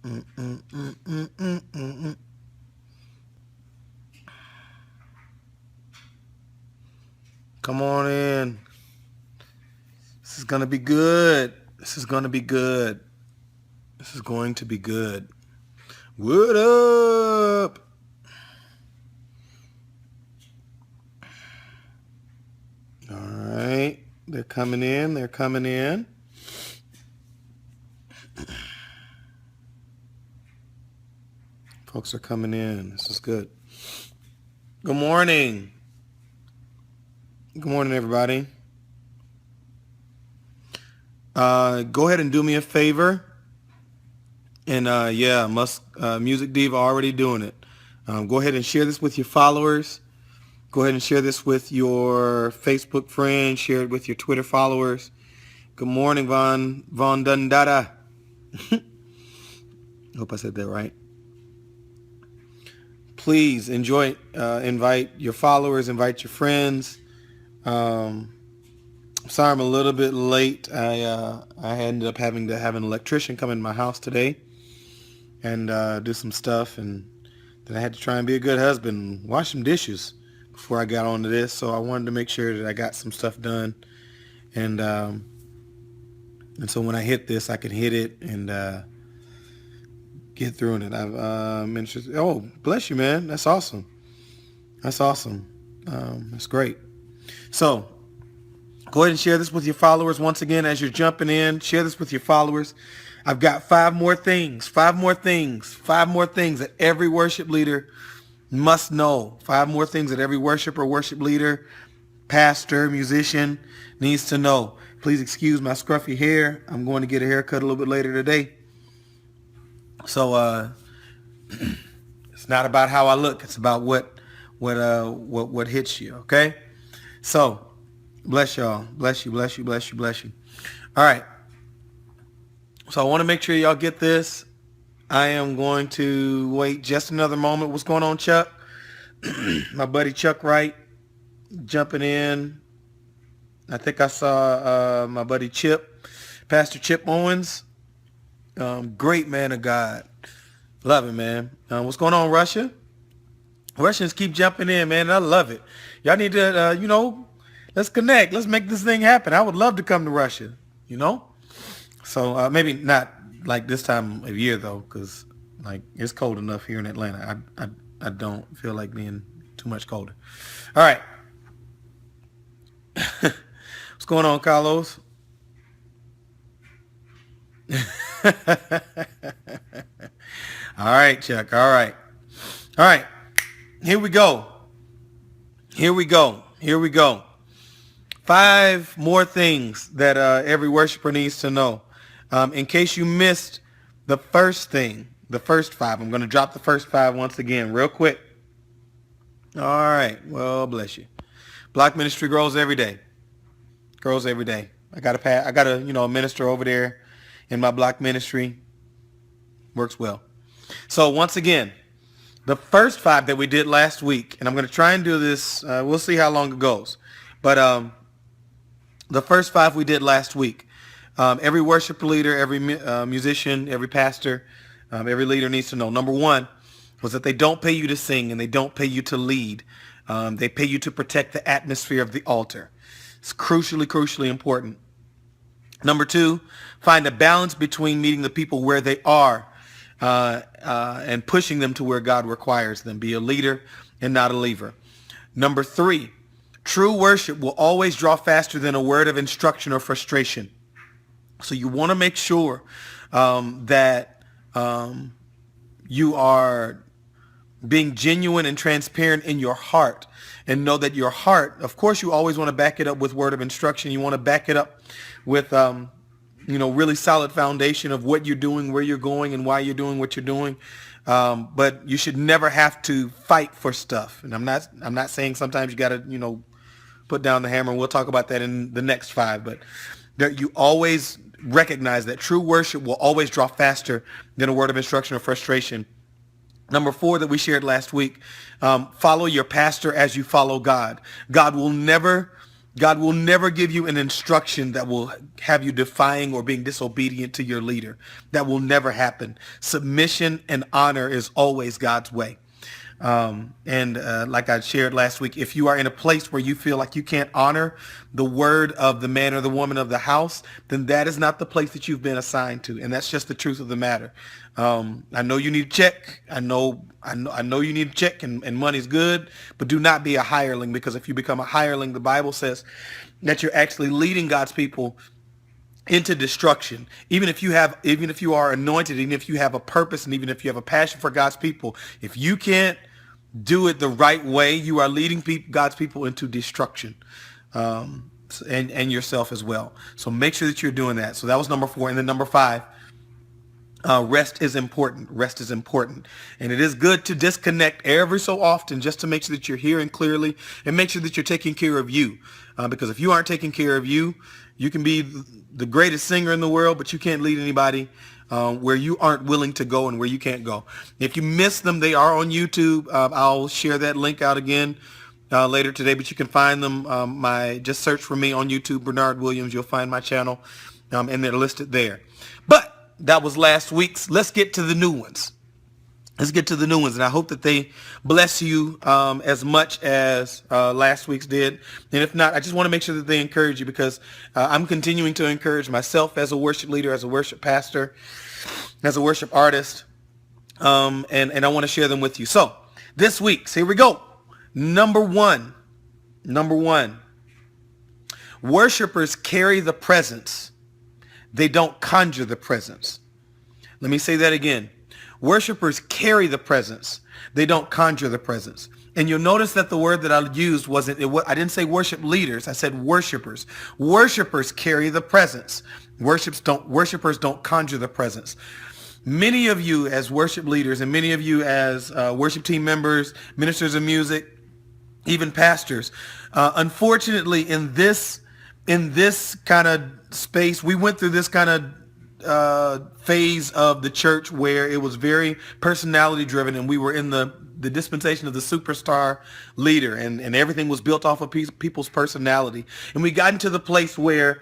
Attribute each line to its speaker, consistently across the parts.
Speaker 1: Mm, mm, mm, mm, mm, mm, mm. Come on in. This is gonna be good. This is gonna be good. This is going to be good. What up? All right. They're coming in. They're coming in. Folks are coming in. This is good. Good morning. Good morning, everybody. Go ahead and do me a favor. And yeah, Music Diva already doing it. Go ahead and share this with your followers. Go ahead and share this with your Facebook friends. Share it with your Twitter followers. Good morning, Von Dundada. Hope I said that right. Please enjoy. Invite your followers. Invite your friends. Sorry, I'm a little bit late. I ended up having to have an electrician come in my house today and do some stuff, and then I had to try and be a good husband and wash some dishes before I got onto this. So I wanted to make sure that I got some stuff done, and so when I hit this, I can hit it and get through it. I'm interested. Oh, bless you, man. That's awesome. That's awesome. That's great. So go ahead and share this with your followers. Once again, as you're jumping in, share this with your followers. I've got five more things that every worship leader must know. Five more things that every worshiper, worship leader, pastor, musician needs to know. Please excuse my scruffy hair. I'm going to get a haircut a little bit later today. So it's not about how I look. It's about what hits you. Okay. So bless y'all. Bless you. Bless you. Bless you. Bless you. All right. So I want to make sure y'all get this. I am going to wait just another moment. What's going on, Chuck? My buddy Chuck Wright jumping in. I think I saw my buddy Chip, Pastor Chip Owens. Great man of God. Love it, man. What's going on, Russia? Russians keep jumping in, man. I love it. Y'all need to, let's connect. Let's make this thing happen. I would love to come to Russia, So maybe not like this time of year, though, because like it's cold enough here in Atlanta. I don't feel like being too much colder. All right. What's going on, Carlos? All right, Chuck. All right. All right. Here we go. Here we go. Here we go. Five more things that every worshiper needs to know. In case you missed the first thing, the first five, I'm going to drop the first five once again real quick. All right. Well, bless you. Block ministry grows every day. Grows every day. I got a minister over there in my block ministry. Works well. So once again, the first five that we did last week, and I'm going to try and do this. We'll see how long it goes. But the first five we did last week. Every worship leader, every musician, every pastor, every leader needs to know. Number one was that they don't pay you to sing and they don't pay you to lead. They pay you to protect the atmosphere of the altar. It's crucially important. Number two, find a balance between meeting the people where they are and pushing them to where God requires them. Be a leader and not a leaver. Number three, true worship will always draw faster than a word of instruction or frustration. So you want to make sure that you are being genuine and transparent in your heart, and know that your heart, of course, you always want to back it up with word of instruction. You want to back it up with, really solid foundation of what you're doing, where you're going, and why you're doing what you're doing. But you should never have to fight for stuff. And I'm not saying sometimes you got to, put down the hammer. And we'll talk about that in the next five. But that you always recognize that true worship will always draw faster than a word of instruction or frustration. Number four that we shared last week, follow your pastor as you follow God. God will never God will never give you an instruction that will have you defying or being disobedient to your leader. That will never happen. Submission and honor is always God's way. And like I shared last week, if you are in a place where you feel like you can't honor the word of the man or the woman of the house, then that is not the place that you've been assigned to. And that's just the truth of the matter. I know you need to check. I know you need to check, and money's good, but do not be a hireling, because if you become a hireling, the Bible says that you're actually leading God's people into destruction. Even if you are anointed, even if you have a purpose, and even if you have a passion for God's people, if you can't do it the right way, you are leading God's people into destruction, and yourself as well. So make sure that you're doing that. So that was number 4. And then number 5, rest is important. Rest is important. And it is good to disconnect every so often, just to make sure that you're hearing clearly, and make sure that you're taking care of you. Because if you aren't taking care of you, you can be the greatest singer in the world, but you can't lead anybody where you aren't willing to go and where you can't go. If you miss them, they are on YouTube. I'll share that link out again later today, but you can find them. Just search for me on YouTube, Bernard Williams. You'll find my channel, and they're listed there. But that was last week's. Let's get to the new ones. And I hope that they bless you as much as last week's did. And if not, I just want to make sure that they encourage you, because I'm continuing to encourage myself as a worship leader, as a worship pastor, as a worship artist, and I want to share them with you. So this week's, here we go. Number one, worshipers carry the presence. They don't conjure the presence. Let me say that again. Worshipers carry the presence. They don't conjure the presence. And you'll notice that the word that I used I didn't say worship leaders. I said worshipers. Worshipers carry the presence. Worshipers don't conjure the presence. Many of you as worship leaders, and many of you as worship team members, ministers of music, even pastors, unfortunately in this kind of space, we went through this kind of phase of the church where it was very personality driven, and we were in the dispensation of the superstar leader, and everything was built off of people's personality. And we got into the place where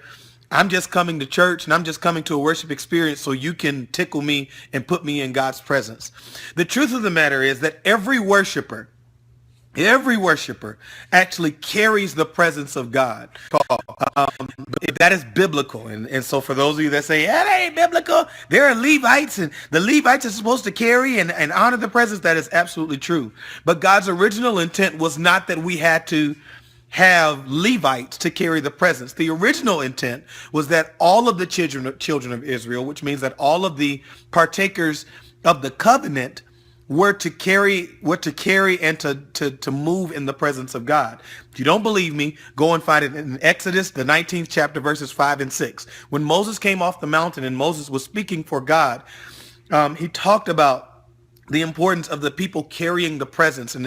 Speaker 1: I'm just coming to church, and I'm just coming to a worship experience so you can tickle me and put me in God's presence. The truth of the matter is that every worshiper actually carries the presence of God. That is biblical. And so for those of you that say, that ain't biblical, there are Levites, and the Levites are supposed to carry and honor the presence, that is absolutely true. But God's original intent was not that we had to have Levites to carry the presence. The original intent was that all of the children of Israel, which means that all of the partakers of the covenant, were to carry and to move in the presence of God. If you don't believe me, go and find it in Exodus, the 19th chapter, verses 5 and 6. When Moses came off the mountain and Moses was speaking for God, he talked about the importance of the people carrying the presence and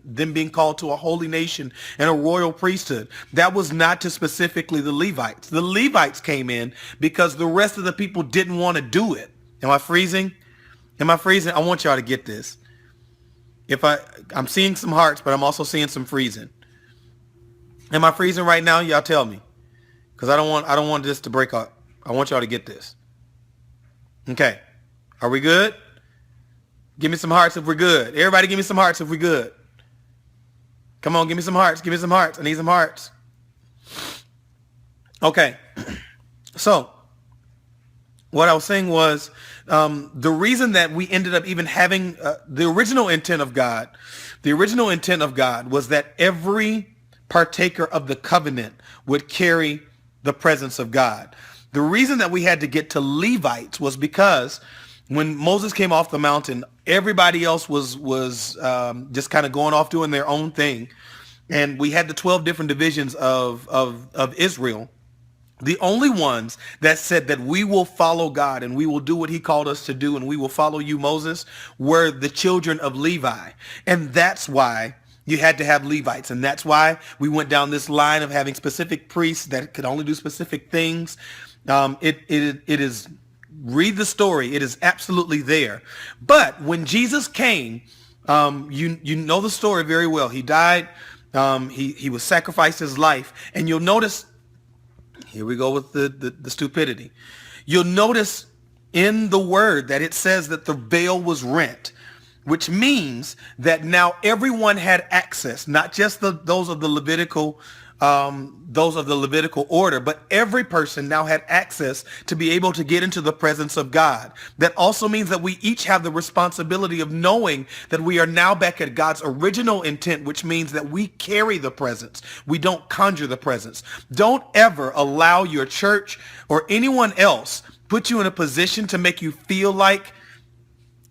Speaker 1: them being called to a holy nation and a royal priesthood. That was not to specifically the Levites. The Levites came in because the rest of the people didn't want to do it. Am I freezing? I want y'all to get this. I'm seeing some hearts, but I'm also seeing some freezing. Am I freezing right now? Y'all tell me, because I don't want this to break up. I want y'all to get this. Okay, are we good? Give me some hearts if we're good. Everybody, give me some hearts if we're good. Come on, give me some hearts. Give me some hearts. I need some hearts. Okay, so what I was saying was, the reason that we ended up even having the original intent of God was that every partaker of the covenant would carry the presence of God. The reason that we had to get to Levites was because when Moses came off the mountain, everybody else was just kind of going off doing their own thing. And we had the 12 different divisions of Israel. The only ones that said that we will follow God and we will do what he called us to do and we will follow you, Moses, were the children of Levi. And that's why you had to have Levites. And that's why we went down this line of having specific priests that could only do specific things. It is, read the story. It is absolutely there. But when Jesus came, you know the story very well. He died He was sacrificed his life. And you'll notice, here we go with the stupidity. You'll notice in the word that it says that the veil was rent, which means that now everyone had access, not just those of the Levitical order, but every person now had access to be able to get into the presence of God. That also means that we each have the responsibility of knowing that we are now back at God's original intent, which means that we carry the presence. We don't conjure the presence. Don't ever allow your church or anyone else put you in a position to make you feel like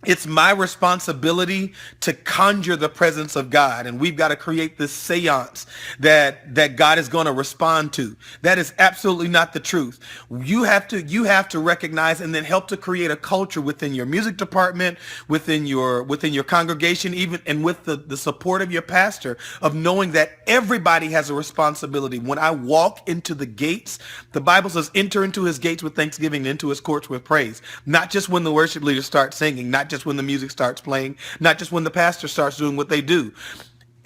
Speaker 1: it's my responsibility to conjure the presence of God, and we've got to create this seance that God is going to respond to. That is absolutely not the truth. You have to recognize and then help to create a culture within your music department, within your congregation, even and with the support of your pastor, of knowing that everybody has a responsibility. When I walk into the gates, the Bible says, enter into his gates with thanksgiving and into his courts with praise. Not just when the worship leaders start singing, not just when the music starts playing, not just when the pastor starts doing what they do.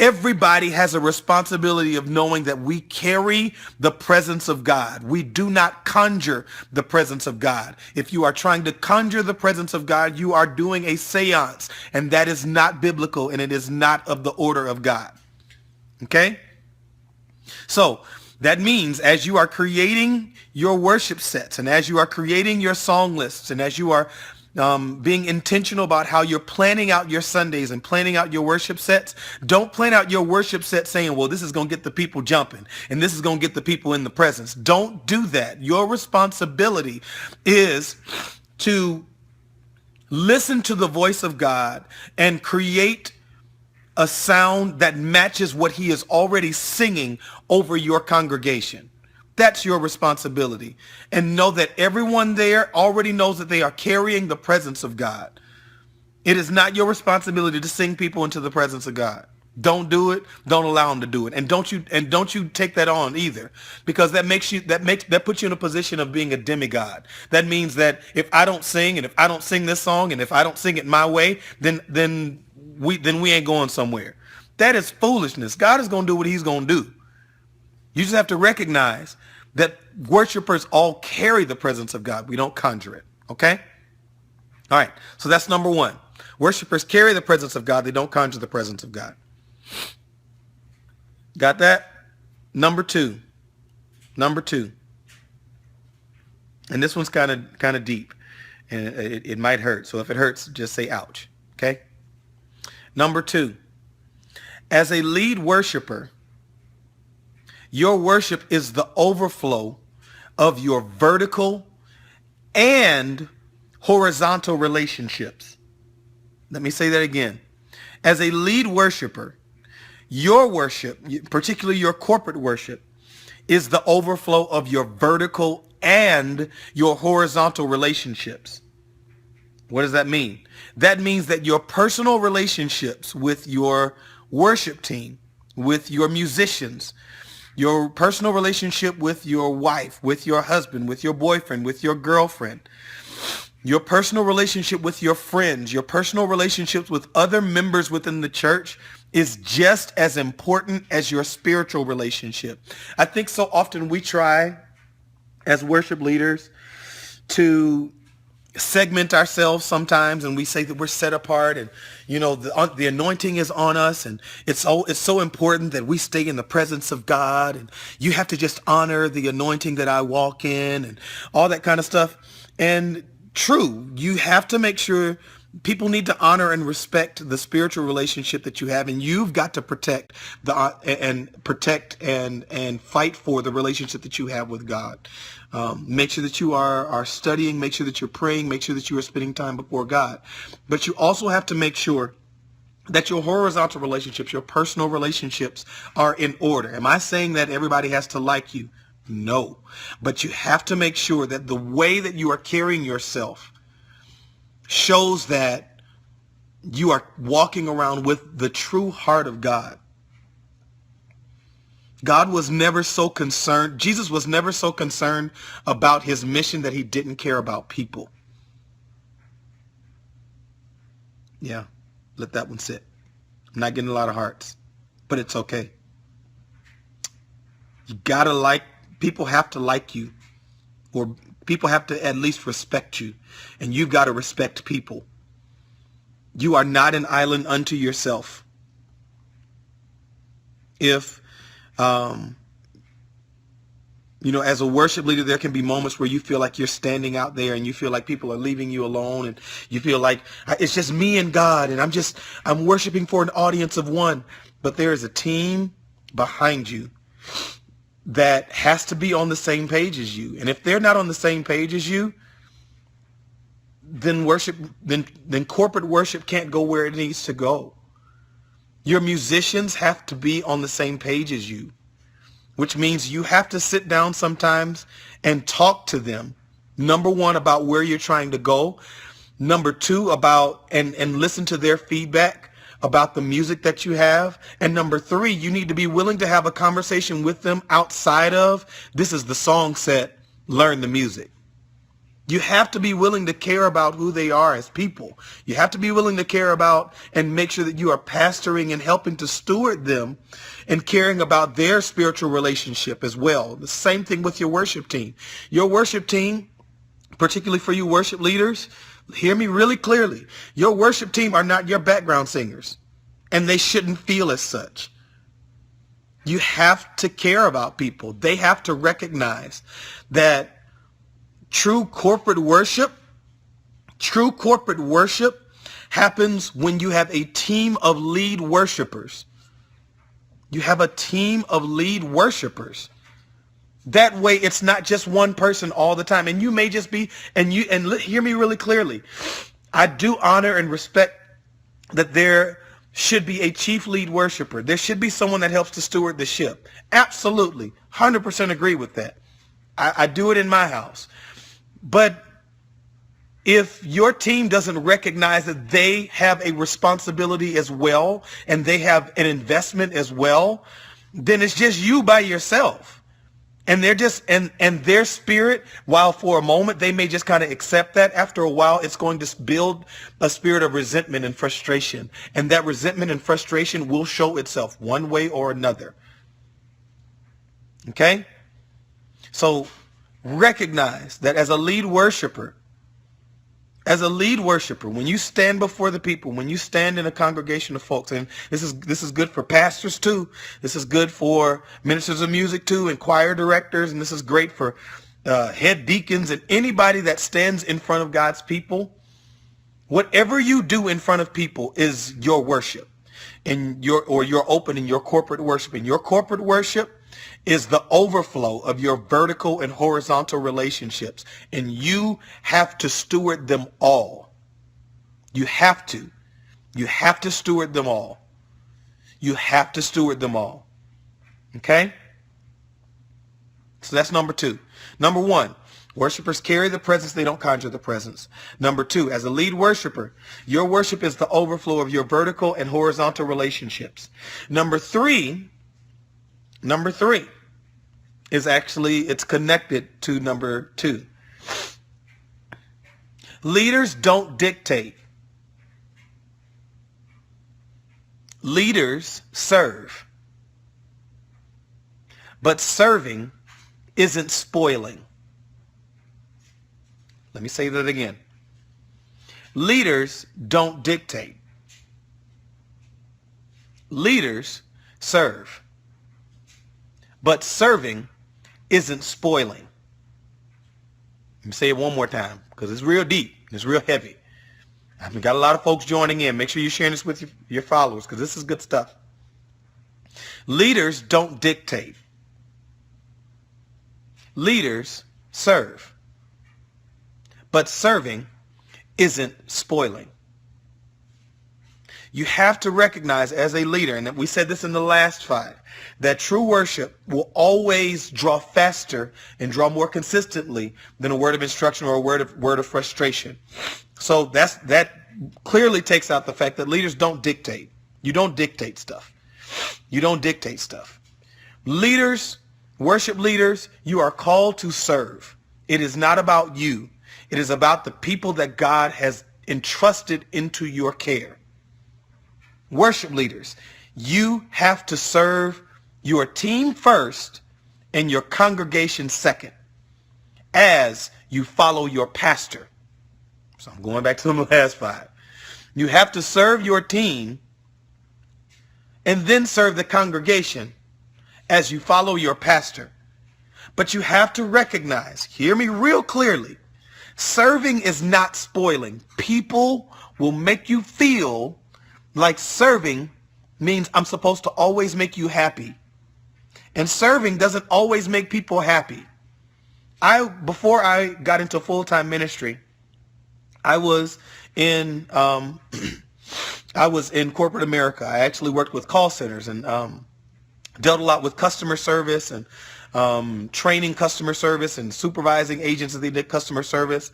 Speaker 1: Everybody has a responsibility of knowing that we carry the presence of God. We do not conjure the presence of God. If you are trying to conjure the presence of God, you are doing a seance, and that is not biblical, and it is not of the order of God. Okay? So that means as you are creating your worship sets, and as you are creating your song lists, and as you are being intentional about how you're planning out your Sundays and planning out your worship sets, don't plan out your worship set saying, well, this is going to get the people jumping and this is going to get the people in the presence. Don't do that. Your responsibility is to listen to the voice of God and create a sound that matches what he is already singing over your congregation. That's your responsibility. And know that everyone there already knows that they are carrying the presence of God. It is not your responsibility to sing people into the presence of God. Don't do it. Don't allow them to do it. And don't you take that on either, because that puts you in a position of being a demigod. That means that if I don't sing, and if I don't sing this song, and if I don't sing it my way, then we ain't going somewhere. That is foolishness. God is going to do what he's going to do. You just have to recognize that worshipers all carry the presence of God. We don't conjure it. Okay? All right. So that's number one. Worshipers carry the presence of God. They don't conjure the presence of God. Got that? Number two. And this one's kind of deep, and it might hurt. So if it hurts, just say ouch. Okay? Number two. As a lead worshiper, your worship is the overflow of your vertical and horizontal relationships. Let me say that again. As a lead worshiper, your worship, particularly your corporate worship, is the overflow of your vertical and your horizontal relationships. What does that mean? That means that your personal relationships with your worship team, with your musicians, your personal relationship with your wife, with your husband, with your boyfriend, with your girlfriend, your personal relationship with your friends, your personal relationships with other members within the church is just as important as your spiritual relationship. I think so often we try as worship leaders to segment ourselves sometimes, and we say that we're set apart, and the anointing is on us, and it's so important that we stay in the presence of God, and you have to just honor the anointing that I walk in, and all that kind of stuff. And true, you have to make sure people need to honor and respect the spiritual relationship that you have, and you've got to protect and fight for the relationship that you have with God. Make sure that you are studying, make sure that you're praying, make sure that you are spending time before God. But you also have to make sure that your horizontal relationships, your personal relationships, are in order. Am I saying that everybody has to like you? No. But you have to make sure that the way that you are carrying yourself shows that you are walking around with the true heart of God. God was never so concerned. Jesus was never so concerned about his mission that he didn't care about people. Yeah, let that one sit. I'm not getting a lot of hearts, but it's okay. You gotta like, people have to like you, or people have to at least respect you, and you've got to respect people. You are not an island unto yourself. If, as a worship leader, there can be moments where you feel like you're standing out there and you feel like people are leaving you alone, and you feel like it's just me and God, and I'm worshiping for an audience of one. But there is a team behind you that has to be on the same page as you. And if they're not on the same page as you, then corporate worship can't go where it needs to go. Your musicians have to be on the same page as you, which means you have to sit down sometimes and talk to them. Number one, about where you're trying to go. Number two, about and listen to their feedback about the music that you have. And number three, you need to be willing to have a conversation with them outside of, this is the song set, learn the music. You have to be willing to care about who they are as people. You have to be willing to care about and make sure that you are pastoring and helping to steward them and caring about their spiritual relationship as well. The same thing with your worship team. Your worship team, particularly for you worship leaders, hear me really clearly. Your worship team are not your background singers, and they shouldn't feel as such. You have to care about people. They have to recognize that true corporate worship happens when you have a team of lead worshipers. You have a team of lead worshipers. That way it's not just one person all the time. And you may just be, hear me really clearly. I do honor and respect that there should be a chief lead worshiper. There should be someone that helps to steward the ship. Absolutely. 100% agree with that. I do it in my house. But if your team doesn't recognize that they have a responsibility as well, and they have an investment as well, then it's just you by yourself. And they're just, and their spirit, while for a moment they may just kind of accept that, after a while it's going to build a spirit of resentment and frustration. And that resentment and frustration will show itself one way or another. Okay? So recognize that as a lead worshiper, when you stand before the people, when you stand in a congregation of folks, and this is good for pastors too, this is good for ministers of music too, and choir directors, and this is great for head deacons and anybody that stands in front of God's people. Whatever you do in front of people is your worship, and your opening, your corporate worship. And your corporate worship is the overflow of your vertical and horizontal relationships. And you have to steward them all. You have to. You have to steward them all. You have to steward them all. Okay? So that's number two. Number one, worshipers carry the presence. They don't conjure the presence. Number two, as a lead worshiper, your worship is the overflow of your vertical and horizontal relationships. Number three is actually, it's connected to number two. Leaders don't dictate. Leaders serve. But serving isn't spoiling. Let me say that again. Leaders don't dictate. Leaders serve. But serving isn't spoiling. Let me say it one more time, because it's real deep. It's real heavy. I've got a lot of folks joining in. Make sure you're sharing this with your followers, because this is good stuff. Leaders don't dictate. Leaders serve. But serving isn't spoiling. You have to recognize as a leader, and we said this in the last 5, that true worship will always draw faster and draw more consistently than a word of instruction or a word of frustration. So that clearly takes out the fact that leaders don't dictate. You don't dictate stuff. You don't dictate stuff. Leaders, worship leaders, you are called to serve. It is not about you. It is about the people that God has entrusted into your care. Worship leaders, you have to serve your team first and your congregation second as you follow your pastor. So I'm going back to the last 5. You have to serve your team and then serve the congregation as you follow your pastor. But you have to recognize, hear me real clearly, serving is not spoiling. People will make you feel like serving means I'm supposed to always make you happy. And serving doesn't always make people happy. Before I got into full-time ministry, I was in corporate America. I actually worked with call centers and dealt a lot with customer service and training customer service and supervising agents that they did customer service.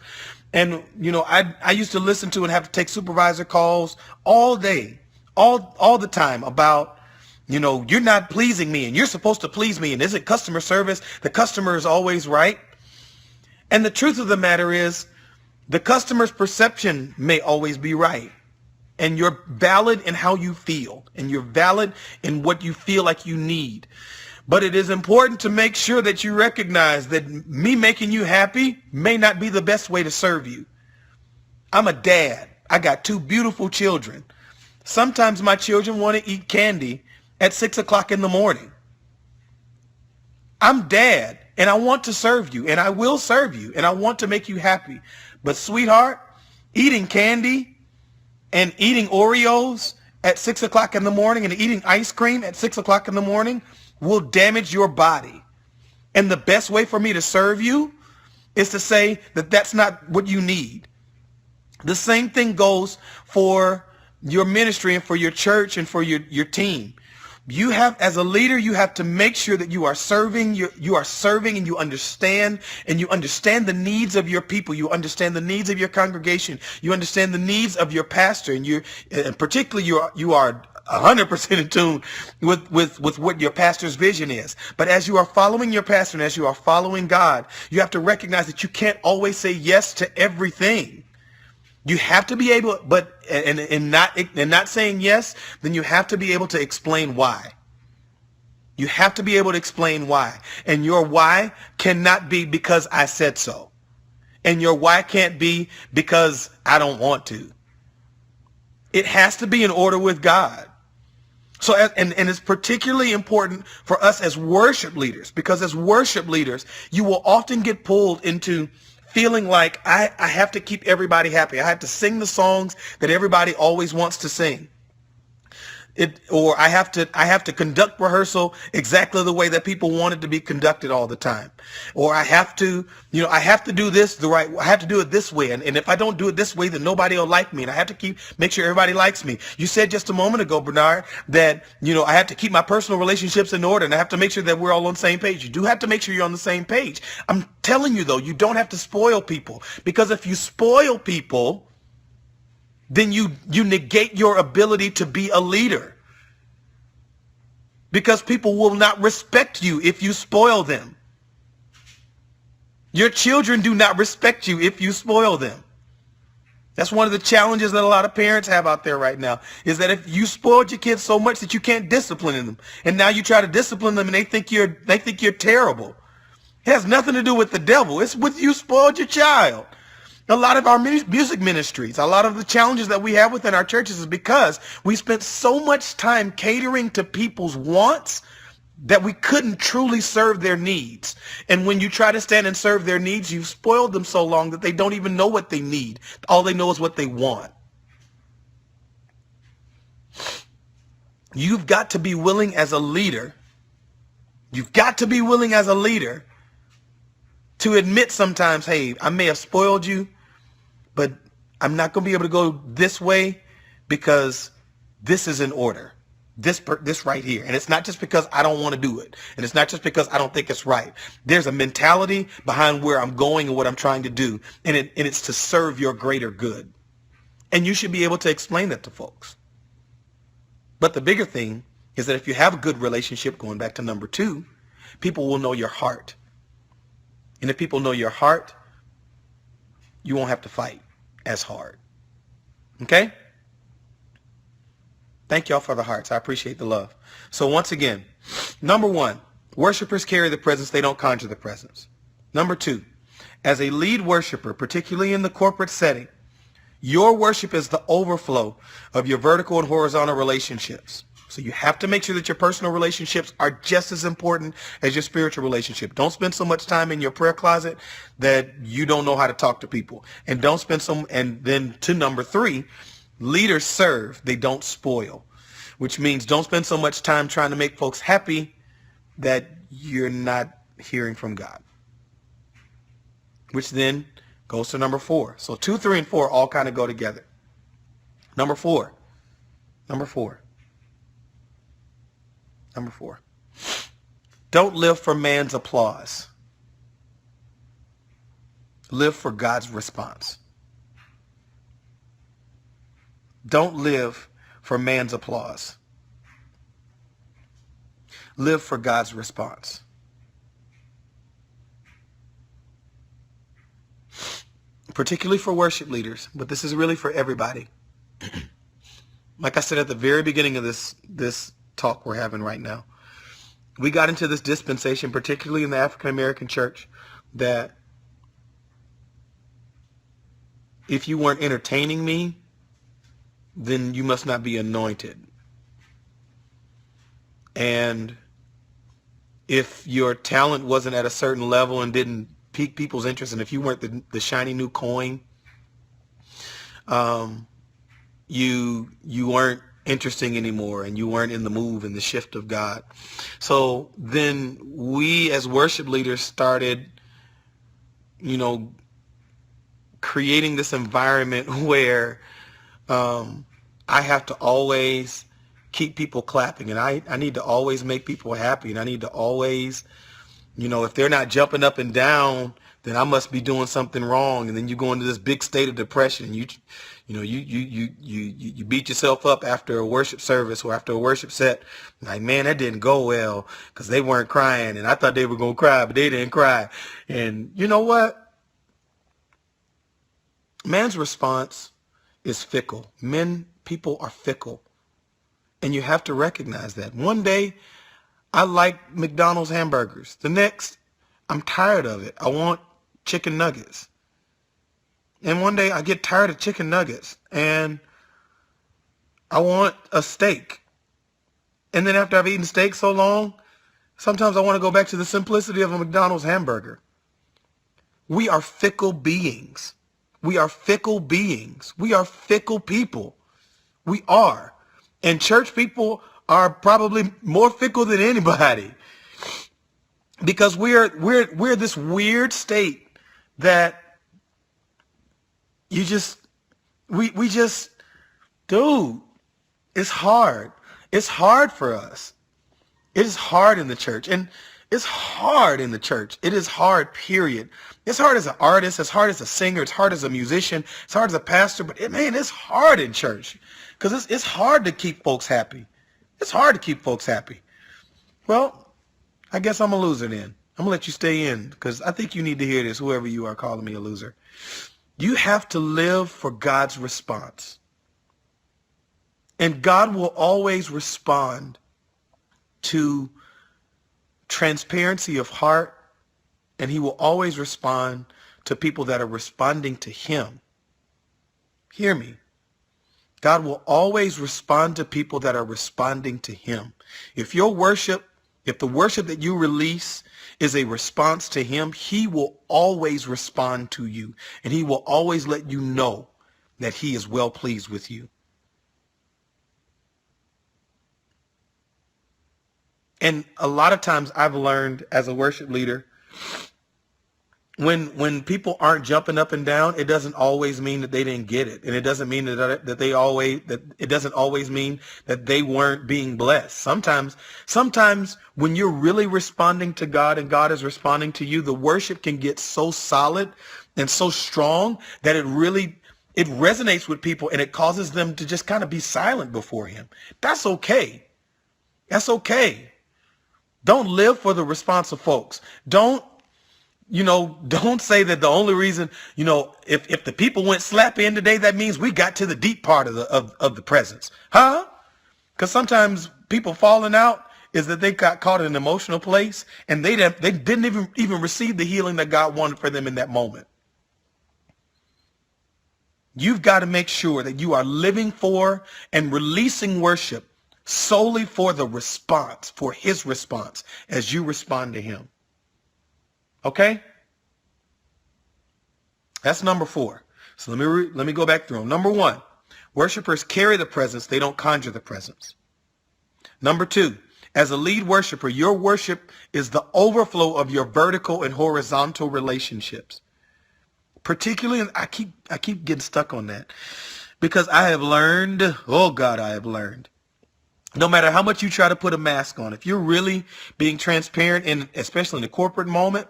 Speaker 1: And, I used to listen to and have to take supervisor calls all day, all the time about, you're not pleasing me and you're supposed to please me. And is it customer service? The customer is always right. And the truth of the matter is the customer's perception may always be right. And you're valid in how you feel, and you're valid in what you feel like you need. But it is important to make sure that you recognize that me making you happy may not be the best way to serve you. I'm a dad. I got 2 beautiful children. Sometimes my children want to eat candy at 6 o'clock in the morning. I'm dad, and I want to serve you, and I will serve you, and I want to make you happy. But sweetheart, eating candy and eating Oreos at 6 o'clock in the morning and eating ice cream at 6 o'clock in the morning will damage your body. And the best way for me to serve you is to say that that's not what you need. The same thing goes for your ministry and for your church and for your team. You have, as a leader, you have to make sure that you are serving, you are serving and you understand the needs of your people. You understand the needs of your congregation. You understand the needs of your pastor, and particularly you are 100% in tune with what your pastor's vision is. But as you are following your pastor and as you are following God, you have to recognize that you can't always say yes to everything. You have to be able, and not saying yes, then you have to be able to explain why. You have to be able to explain why. And your why cannot be because I said so. And your why can't be because I don't want to. It has to be in order with God. So, and it's particularly important for us as worship leaders, because as worship leaders, you will often get pulled into feeling like I have to keep everybody happy. I have to sing the songs that everybody always wants to sing. Or I have to conduct rehearsal exactly the way that people want it to be conducted all the time. Or I have to do this I have to do it this way. And if I don't do it this way, then nobody will like me. And I have to make sure everybody likes me. You said just a moment ago, Bernard, that, I have to keep my personal relationships in order and I have to make sure that we're all on the same page. You do have to make sure you're on the same page. I'm telling you though, you don't have to spoil people, because if you spoil people, then you negate your ability to be a leader, because people will not respect you if you spoil them. Your children do not respect you if you spoil them. That's one of the challenges that a lot of parents have out there right now, is that if you spoiled your kids so much that you can't discipline them, and now you try to discipline them and they think you're terrible. It has nothing to do with the devil. It's with you spoiled your child. A lot of our music ministries, a lot of the challenges that we have within our churches is because we spent so much time catering to people's wants that we couldn't truly serve their needs. And when you try to stand and serve their needs, you've spoiled them so long that they don't even know what they need. All they know is what they want. You've got to be willing as a leader. You've got to be willing as a leader to admit sometimes, hey, I may have spoiled you, but I'm not going to be able to go this way because this is in order. This right here. And it's not just because I don't want to do it. And it's not just because I don't think it's right. There's a mentality behind where I'm going and what I'm trying to do. And it's to serve your greater good. And you should be able to explain that to folks. But the bigger thing is that if you have a good relationship, going back to number 2, people will know your heart. And if people know your heart, you won't have to fight as hard. Okay? Thank y'all for the hearts. I appreciate the love. So once again, number 1, Worshipers carry the presence. They don't conjure the presence. Number two, as a lead worshiper, particularly in the corporate setting, your worship is the overflow of your vertical and horizontal relationships. So you have to make sure that your personal relationships are just as important as your spiritual relationship. Don't spend so much time in your prayer closet that you don't know how to talk to people. And don't spend and then to number three, leaders serve, they don't spoil, which means don't spend so much time trying to make folks happy that you're not hearing from God. Which then goes to number four. So 2, 3, and 4 all kind of go together. Number four. Don't live for man's applause. Live for God's response. Don't live for man's applause. Live for God's response. Particularly for worship leaders, but this is really for everybody. Like I said at the very beginning of this talk we're having right now, we got into this dispensation, particularly in the African American church, that if you weren't entertaining me, then you must not be anointed. And if your talent wasn't at a certain level and didn't pique people's interest, and if you weren't the shiny new coin, you weren't interesting anymore, and you weren't in the move and the shift of God. So then we as worship leaders started, creating this environment where I have to always keep people clapping, and I need to always make people happy, and I need to always, if they're not jumping up and down, then I must be doing something wrong. And then you go into this big state of depression. You beat yourself up after a worship service or after a worship set. Like, man, that didn't go well because they weren't crying, and I thought they were going to cry, but they didn't cry. And you know what? Man's response is fickle. People are fickle. And you have to recognize that. One day, I like McDonald's hamburgers. The next, I'm tired of it. I want chicken nuggets. And one day I get tired of chicken nuggets and I want a steak. And then after I've eaten steak so long, sometimes I want to go back to the simplicity of a McDonald's hamburger. We are fickle beings. We are fickle beings. We are fickle people. We are. And church people are probably more fickle than anybody, because we're this weird state that we just, dude, it's hard. It's hard for us. It is hard in the church, and it's hard in the church. It is hard, period. It's hard as an artist. It's hard as a singer. It's hard as a musician. It's hard as a pastor, but it's hard in church because it's hard to keep folks happy. It's hard to keep folks happy. Well, I guess I'm a loser then. I'm going to let you stay in because I think you need to hear this, whoever you are calling me a loser. You have to live for God's response. And God will always respond to transparency of heart, and he will always respond to people that are responding to him. Hear me. God will always respond to people that are responding to him. If the worship that you release is a response to him, he will always respond to you, and he will always let you know that he is well pleased with you. And a lot of times I've learned as a worship leader, when people aren't jumping up and down, it doesn't always mean that they didn't get it. And it doesn't mean that it doesn't always mean that they weren't being blessed. Sometimes when you're really responding to God and God is responding to you, the worship can get so solid and so strong that it resonates with people, and it causes them to just kind of be silent before him. That's okay. That's okay. Don't live for the response of folks. Don't say that the only reason, if the people went slap in today, that means we got to the deep part of the presence. Huh? Because sometimes people falling out is that they got caught in an emotional place and they didn't even receive the healing that God wanted for them in that moment. You've got to make sure that you are living for and releasing worship solely for the response, for his response as you respond to him. Okay? That's number 4. So let me go back through them. Number 1, worshipers carry the presence. They don't conjure the presence. Number 2, as a lead worshiper, your worship is the overflow of your vertical and horizontal relationships. Particularly, I keep getting stuck on that because I have learned, oh God, I have learned, no matter how much you try to put a mask on, if you're really being transparent, and especially in the corporate moment,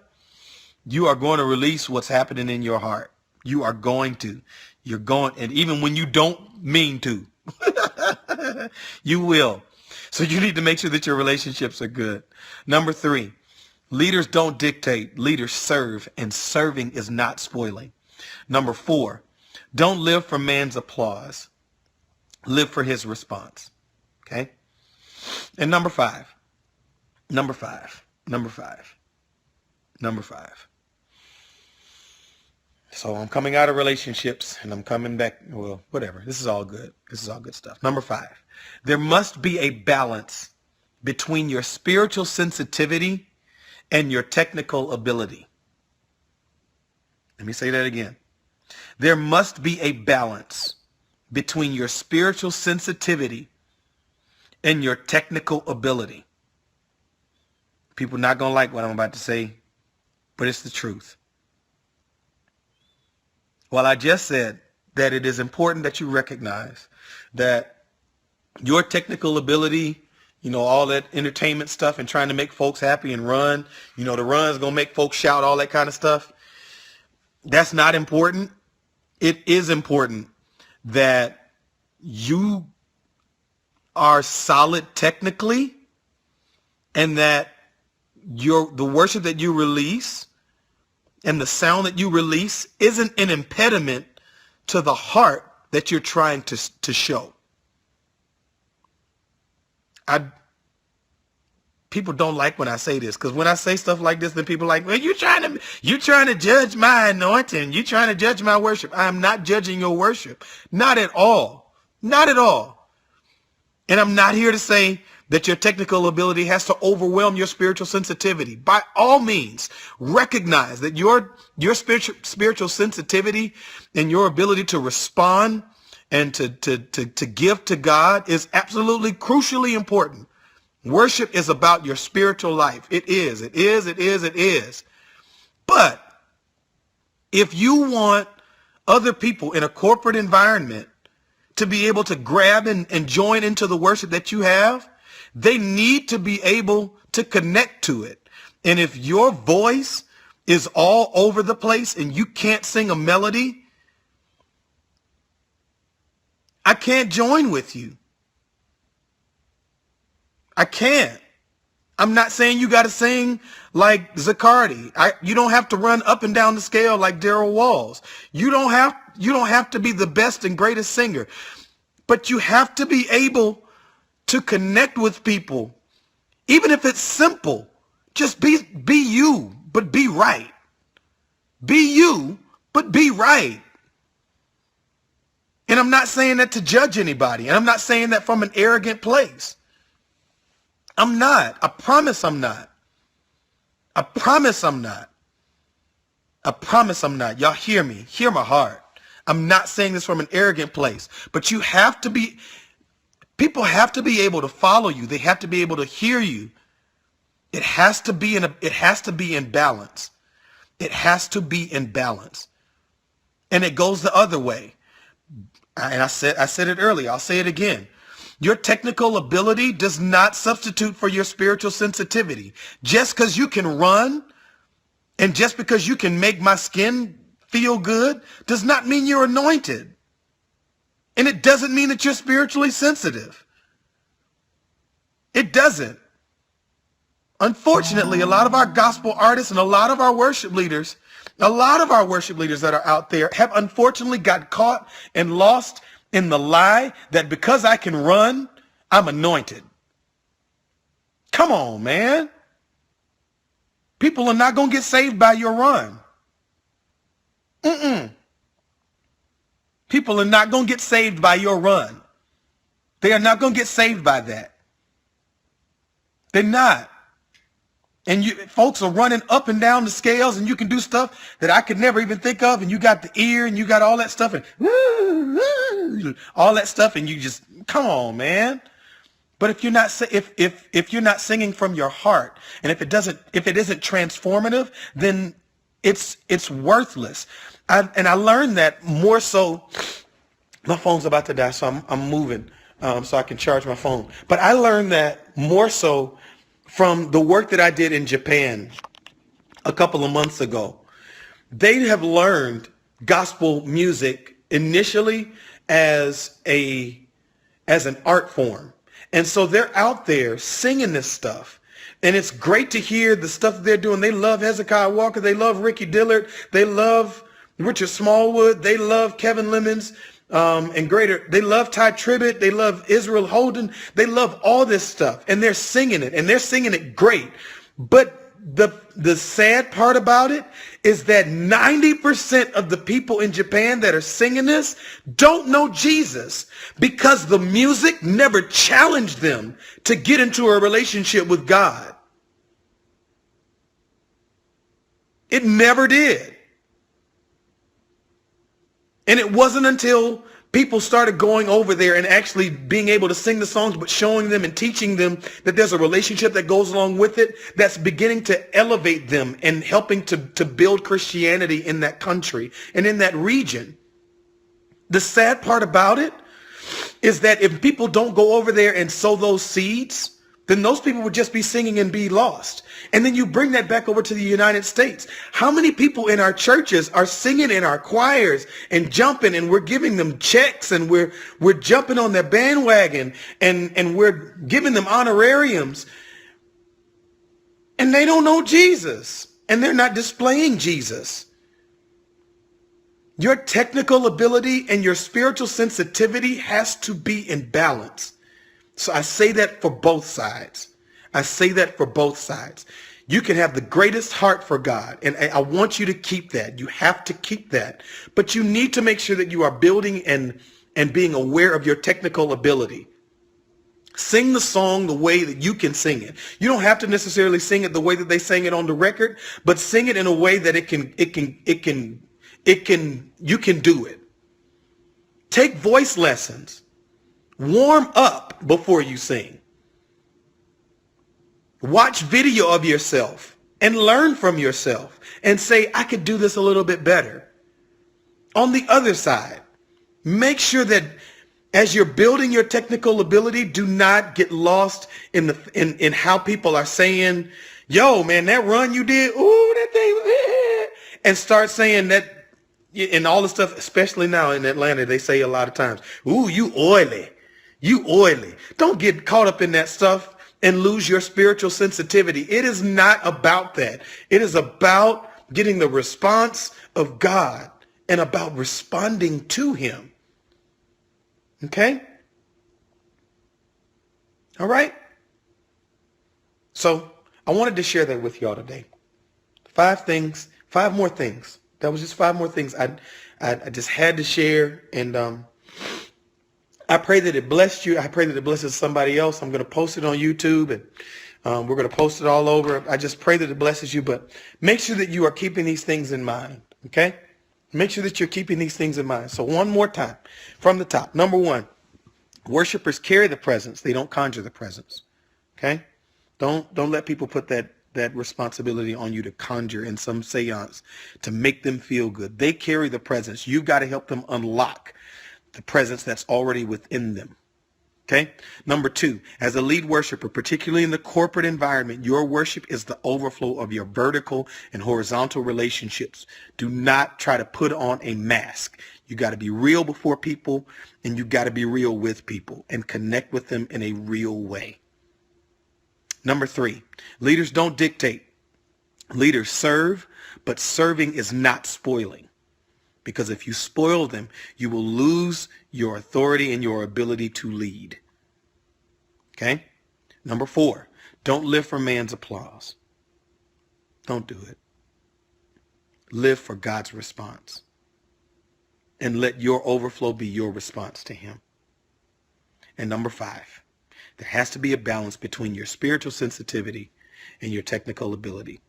Speaker 1: you are going to release what's happening in your heart. You are going to. You're going, and even when you don't mean to, you will. So you need to make sure that your relationships are good. Number 3, leaders don't dictate. Leaders serve, and serving is not spoiling. Number 4, don't live for man's applause. Live for his response. Okay? And number 5. So I'm coming out of relationships and I'm coming back. Well, whatever. This is all good. This is all good stuff. Number 5. There must be a balance between your spiritual sensitivity and your technical ability. Let me say that again. There must be a balance between your spiritual sensitivity and your technical ability. People not going to like what I'm about to say, but it's the truth. Well, I just said that it is important that you recognize that your technical ability, all that entertainment stuff and trying to make folks happy and run, the run's going to make folks shout, all that kind of stuff. That's not important. It is important that you are solid technically and that the worship that you release and the sound that you release isn't an impediment to the heart that you're trying to show. People don't like when I say this, because when I say stuff like this, then people are like, well, you trying to judge my anointing. You trying to judge my worship. I am not judging your worship. Not at all. Not at all. And I'm not here to say that your technical ability has to overwhelm your spiritual sensitivity. By all means, recognize that your spiritual sensitivity and your ability to respond and to give to God is absolutely crucially important. Worship is about your spiritual life. It is. But if you want other people in a corporate environment to be able to grab and join into the worship that you have, they need to be able to connect to it. And if your voice is all over the place and you can't sing a melody, I can't join with you. I can't. I'm not saying you got to sing like Zaccardi. You don't have to run up and down the scale like Darryl Walls. You don't have to be the best and greatest singer, but you have to be able to connect with people, even if it's simple. Just be you, but be right. Be you, but be right. And I'm not saying that to judge anybody, and I'm not saying that from an arrogant place. I'm not. I promise I'm not. I promise I'm not. I promise I'm not. Y'all hear me. Hear my heart. I'm not saying this from an arrogant place, but people have to be able to follow you. They have to be able to hear you. It has to be in balance. It has to be in balance. And it goes the other way. And I said it earlier. I'll say it again. Your technical ability does not substitute for your spiritual sensitivity. Just because you can run and just because you can make my skin feel good does not mean you're anointed. And it doesn't mean that you're spiritually sensitive. It doesn't. Unfortunately, a lot of our gospel artists and a lot of our worship leaders that are out there have unfortunately got caught and lost in the lie that because I can run, I'm anointed. Come on, man. People are not going to get saved by your run. People are not going to get saved by your run. They are not going to get saved by that. They're not. And you folks are running up and down the scales, and you can do stuff that I could never even think of. And you got the ear, and you got all that stuff, and all that stuff, and you just, come on, man. But if you're not, if you're not singing from your heart, and if it isn't transformative, then it's worthless. I learned that more so. My phone's about to die, so I'm moving so I can charge my phone. But I learned that more so from the work that I did in Japan a couple of months ago. They have learned gospel music initially as an art form. And so they're out there singing this stuff. And it's great to hear the stuff that they're doing. They love Hezekiah Walker. They love Ricky Dillard. They love Richard Smallwood. They love Kevin Lemons. And greater, they love Ty Tribbett, they love Israel Holden, they love all this stuff, and they're singing it, and they're singing it great. But the sad part about it is that 90% of the people in Japan that are singing this don't know Jesus, because the music never challenged them to get into a relationship with God. It never did. And it wasn't until people started going over there and actually being able to sing the songs, but showing them and teaching them that there's a relationship that goes along with it, that's beginning to elevate them and helping to build Christianity in that country and in that region. The sad part about it is that if people don't go over there and sow those seeds, then those people would just be singing and be lost. And then you bring that back over to the United States. How many people in our churches are singing in our choirs and jumping, and we're giving them checks, and we're jumping on their bandwagon, and we're giving them honorariums, and they don't know Jesus, and they're not displaying Jesus. Your technical ability and your spiritual sensitivity has to be in balance. So I say that for both sides. I say that for both sides. You can have the greatest heart for God, and I want you to keep that. You have to keep that. But you need to make sure that you are building and being aware of your technical ability. Sing the song the way that you can sing it. You don't have to necessarily sing it the way that they sang it on the record, but sing it in a way that you can do it. Take voice lessons. Warm up before you sing. Watch video of yourself and learn from yourself and say, I could do this a little bit better. On the other side, make sure that as you're building your technical ability, do not get lost in how people are saying, yo, man, that run you did, ooh, that thing was it. And start saying that, and all the stuff, especially now in Atlanta, they say a lot of times, ooh, you oily. You oily. Don't get caught up in that stuff and lose your spiritual sensitivity. It is not about that. It is about getting the response of God and about responding to him. Okay? All right? So I wanted to share that with y'all today. 5 more things. That was just 5 more things I just had to share, and I pray that it blessed you. I pray that it blesses somebody else. I'm going to post it on YouTube, and we're going to post it all over. I just pray that it blesses you, but make sure that you are keeping these things in mind, okay? Make sure that you're keeping these things in mind. So one more time from the top. Number 1, worshipers carry the presence. They don't conjure the presence, okay? Don't let people put that responsibility on you to conjure in some seance to make them feel good. They carry the presence. You've got to help them unlock the presence that's already within them. Okay? Number 2, as a lead worshiper, particularly in the corporate environment, your worship is the overflow of your vertical and horizontal relationships. Do not try to put on a mask. You got to be real before people, and you got to be real with people and connect with them in a real way. Number 3, leaders don't dictate. Leaders serve, but serving is not spoiling. Because if you spoil them, you will lose your authority and your ability to lead. Okay? Number 4, Don't live for man's applause. Don't do it. Live for God's response. And let your overflow be your response to him. And number 5, there has to be a balance between your spiritual sensitivity and your technical ability.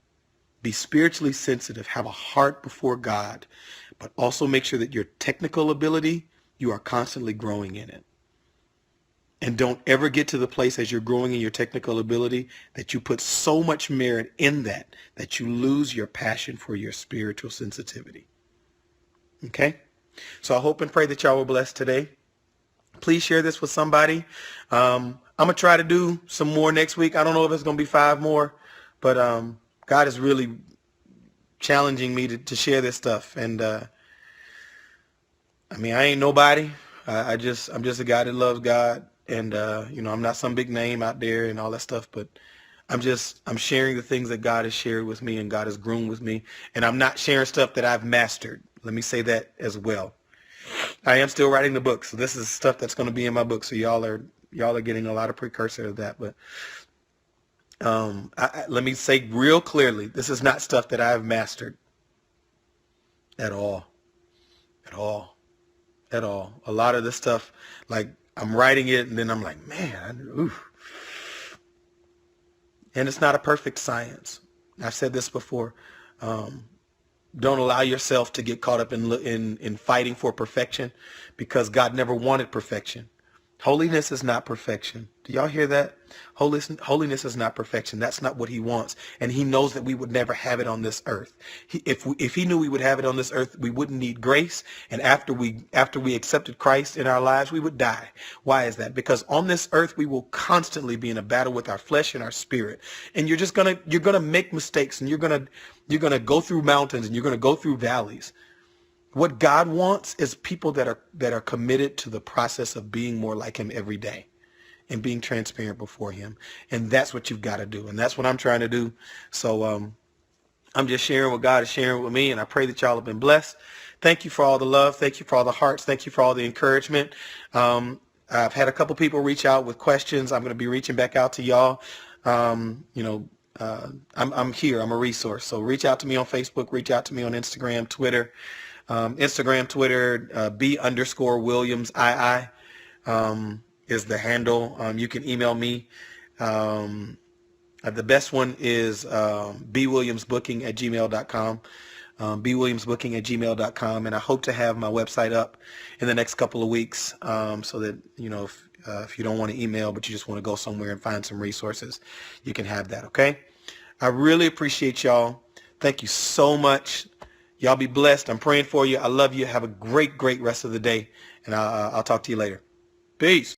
Speaker 1: Be spiritually sensitive, have a heart before God, but also make sure that your technical ability, you are constantly growing in it. And don't ever get to the place as you're growing in your technical ability that you put so much merit in that you lose your passion for your spiritual sensitivity. Okay? So I hope and pray that y'all were blessed today. Please share this with somebody. I'm going to try to do some more next week. I don't know if it's going to be 5 more, but God is really challenging me to share this stuff. And I mean, I ain't nobody. I'm just a guy that loves God. And, I'm not some big name out there and all that stuff, but I'm sharing the things that God has shared with me and God has groomed with me. And I'm not sharing stuff that I've mastered. Let me say that as well. I am still writing the book. So this is stuff that's going to be in my book. So y'all are getting a lot of precursor of that. But let me say real clearly, this is not stuff that I've mastered at all. At all. At all. A lot of this stuff, like I'm writing it and then I'm like, man, oof. And it's not a perfect science. I've said this before. Don't allow yourself to get caught up in fighting for perfection, because God never wanted perfection. Holiness is not perfection. Do y'all hear that? Holiness is not perfection. That's not what he wants. And he knows that we would never have it on this earth. If he knew we would have it on this earth, we wouldn't need grace. And after we accepted Christ in our lives, we would die. Why is that? Because on this earth, we will constantly be in a battle with our flesh and our spirit. And you're gonna make mistakes, and you're gonna go through mountains, and you're gonna go through valleys. What God wants is people that are committed to the process of being more like him every day and being transparent before him. And that's what you've got to do. And that's what I'm trying to do. So I'm just sharing what God is sharing with me. And I pray that y'all have been blessed. Thank you for all the love. Thank you for all the hearts. Thank you for all the encouragement. I've had a couple people reach out with questions. I'm going to be reaching back out to y'all. I'm here. I'm a resource. So reach out to me on Facebook. Reach out to me on Instagram, Twitter. Instagram, Twitter, B_Williams II is the handle. You can email me. The best one is bwilliamsbooking@gmail.com. bwilliamsbooking@gmail.com. And I hope to have my website up in the next couple of weeks, so that, if you don't want to email, but you just want to go somewhere and find some resources, you can have that. Okay. I really appreciate y'all. Thank you so much. Y'all be blessed. I'm praying for you. I love you. Have a great, great rest of the day. And I'll talk to you later. Peace.